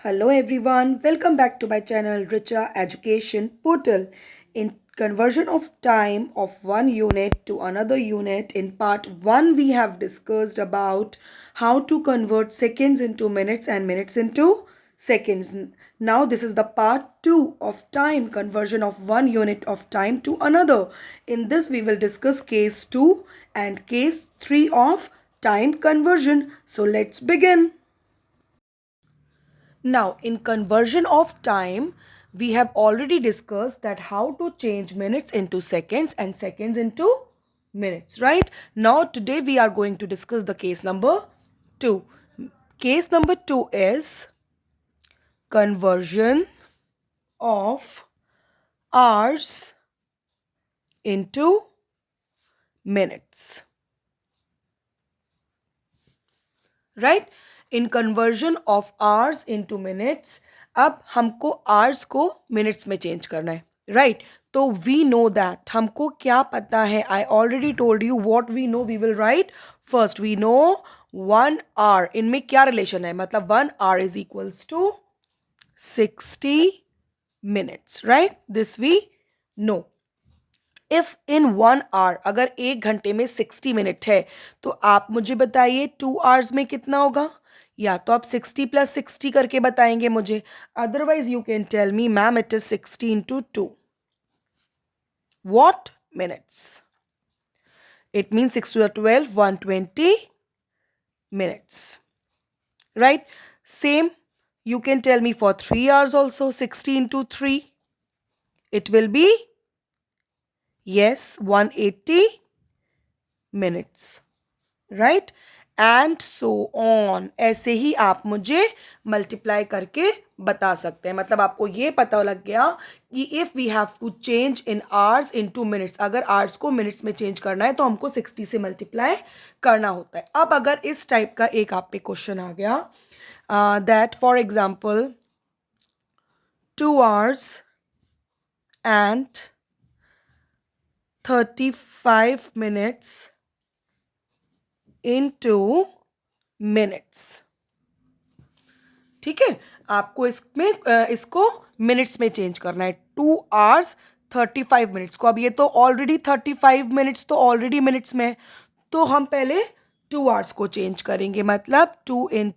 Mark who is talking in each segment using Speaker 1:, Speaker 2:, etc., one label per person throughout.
Speaker 1: Hello everyone, welcome back to my channel Richa Education Portal. In conversion of time of one unit to another unit, in part 1 we have discussed about how to convert seconds into minutes and minutes into seconds. Now this is the part 2 of time conversion of one unit of time to another. In this we will discuss case 2 and case 3 of time conversion. So let's begin. Now, in conversion of time, we have already discussed that how to change minutes into seconds and seconds into minutes, right? Now, today we are going to discuss the case number 2. Case number 2 is conversion of hours into minutes, right? In conversion of hours into minutes अब हमको hours को minutes में change करना है, right? तो we know that हमको क्या पता है. I already told you what we know. We will write first. We know 1 hour. इनमें क्या रिलेशन है? मतलब 1 hour is equals to 60 minutes, right? This we know. If in 1 hour, अगर 1 घंटे में 60 मिनट है, तो आप मुझे बताइए 2 आवर्स में कितना होगा. या तो आप 60 + 60 करके बताएंगे मुझे. Otherwise you can tell me ma'am it is 60 × 2. What minutes? It means 6 to the 12, 120 minutes. Right? Same, you can tell me for 3 hours also, 60 × 3. It will be, yes, 180 minutes. Right? And so on. ऐसे ही आप मुझे multiply करके बता सकते हैं. मतलब आपको ये पता लग गया कि if we have to change in hours into minutes, अगर आवर्स को मिनट्स में चेंज करना है तो हमको 60 से मल्टीप्लाई करना होता है. अब अगर इस टाइप का एक आप पे क्वेश्चन आ गया that for example 2 hours and 35 minutes into minutes. ठीक है, आपको इसको मिनट्स में चेंज करना है. 2 आवर्स 35 मिनट्स को, अब ये तो ऑलरेडी 35 मिनट्स तो ऑलरेडी मिनट्स में है, तो हम पहले 2 आवर्स को चेंज करेंगे. मतलब 2 ×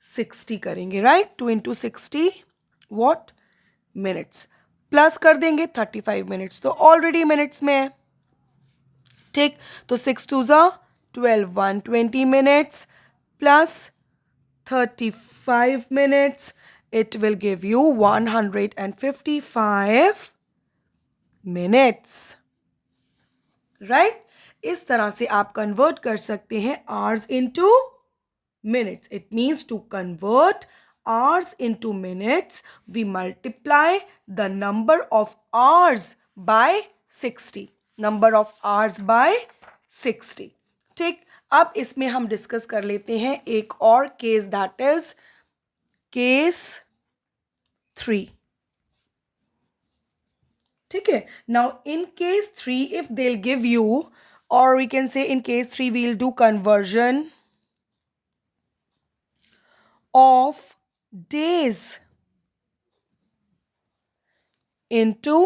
Speaker 1: 60 करेंगे, राइट? 2 × 60 व्हाट मिनट्स, प्लस कर देंगे 35 मिनट्स तो ऑलरेडी मिनट्स में है. ठीक, तो 6 × 2 = 12, 120 minutes plus 35 minutes. It will give you 155 minutes. Right? इस तरह से आप कन्वर्ट कर सकते हैं hours into minutes. It means to convert hours into minutes, we multiply the number of hours by 60. Number of hours by 60. ठीक, अब इसमें हम डिस्कस कर लेते हैं एक और केस, दैट इज केस 3. ठीक है, now in case 3 if they will give you, और we can say in case 3 we will do conversion of days into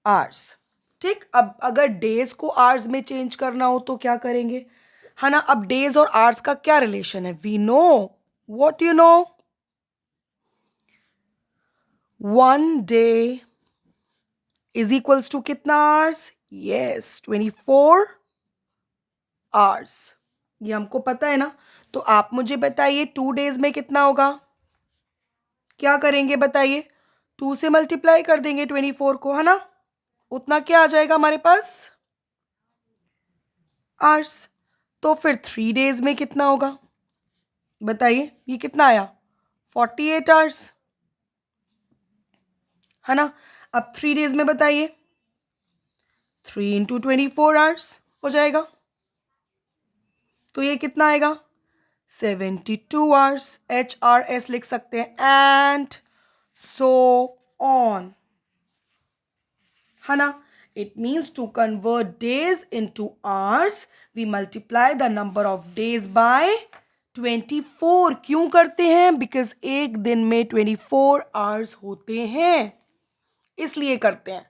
Speaker 1: hours. ठीक, अब अगर डेज को आवर्स में चेंज करना हो तो क्या करेंगे, है ना? अब डेज और आवर्स का क्या रिलेशन है? We know, what you know, 1 day is equals to कितना आवर्स? Yes, 24 hours. ये हमको पता है ना. तो आप मुझे बताइए 2 डेज में कितना होगा. क्या करेंगे बताइए? 2 से मल्टीप्लाई कर देंगे 24 को, है ना? उतना क्या आ जाएगा हमारे पास? आवर्स. तो फिर 3 डेज में कितना होगा बताइए? ये कितना आया? 48 आवर्स, है ना? अब 3 डेज में बताइए, 3 × 24 आवर्स हो जाएगा. तो ये कितना आएगा? 72 आवर्स. HRS लिख सकते हैं. एंड सो ऑन, है ना? It means to convert days into hours, we multiply the number of days by 24 क्यों करते हैं? बिकॉज एक दिन में 24 आवर्स होते हैं, इसलिए करते हैं।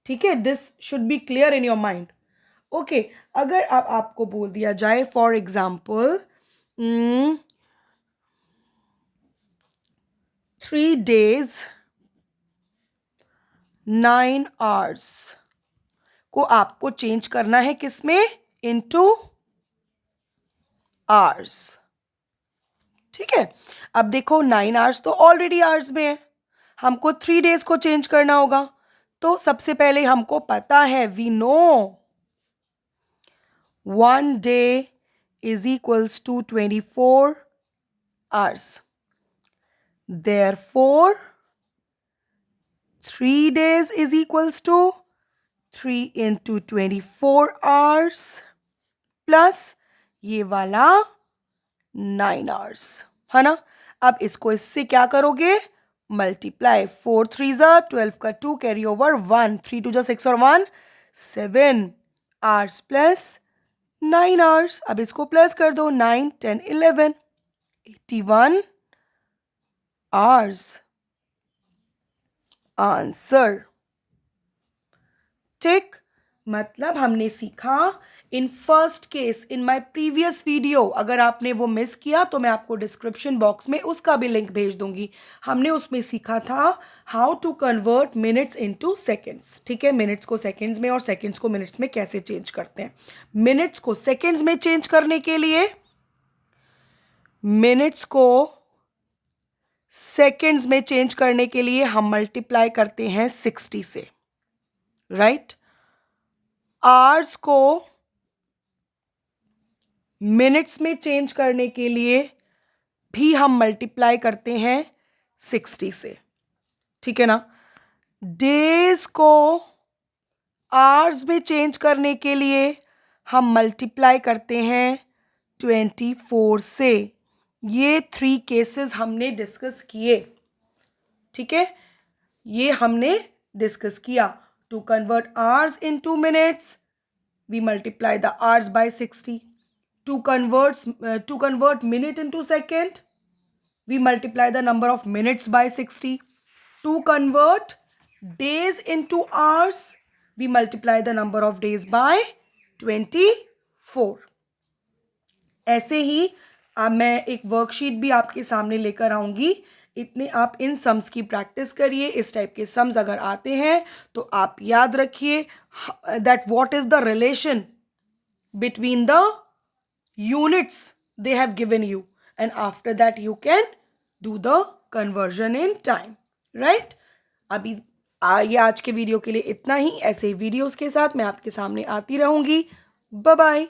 Speaker 1: ठीक है, this should be clear in your mind. Okay, अगर अब आपको बोल दिया जाए फॉर एग्जाम्पल 3 days 9 hours को आपको चेंज करना है किसमें? Into hours. ठीक है, अब देखो 9 आवर्स तो ऑलरेडी आवर्स में है, हमको 3 days को चेंज करना होगा। तो सबसे पहले हमको पता है, we know 1 day is equals to 24 hours. Therefore 3 days is equals to 3 into 24 hours plus ये वाला 9 hours, है ना। अब इसको इससे क्या करोगे? मल्टीप्लाई, 4 3 12 का 2 कैरी ओवर 1, 3 2 6 और 1 7 आवर्स प्लस 9 आवर्स। अब इसको प्लस कर दो, 9 10 11 81 आवर्स आंसर। ठीक, मतलब हमने सीखा in first case in my previous video. अगर आपने वो मिस किया तो मैं आपको डिस्क्रिप्शन बॉक्स में उसका भी लिंक भेज दूंगी। हमने उसमें सीखा था how to convert minutes into seconds. ठीक है, मिनट्स को सेकंड्स में और सेकंड्स को मिनट्स में कैसे चेंज करते हैं। मिनट्स को सेकंड्स में चेंज करने के लिए, मिनट्स को सेकंड्स में चेंज करने के लिए हम मल्टीप्लाई करते हैं 60 से, राइट। आवर्स को मिनट्स में चेंज करने के लिए भी हम मल्टीप्लाई करते हैं 60 से, ठीक है ना। डेज को आवर्स में चेंज करने के लिए हम मल्टीप्लाई करते हैं 24 से। ये 3 केसेस हमने डिस्कस किए, ठीक है, ये हमने डिस्कस किया। To convert hours into minutes we multiply the hours by 60. To convert minute into second, we multiply the number of minutes by 60. To convert days into hours, we multiply the number of days by 24. ऐसे ही अब मैं एक worksheet भी आपके सामने लेकर आऊंगी। इतने आप इन सम्स की प्रैक्टिस करिए। इस टाइप के सम्स अगर आते हैं तो आप याद रखिए that what is the relation between the units they have given you, and after that you can do the conversion in time, right. अभी ये आज के वीडियो के लिए इतना ही। ऐसे वीडियोस के साथ मैं आपके सामने आती रहूंगी। Bye bye.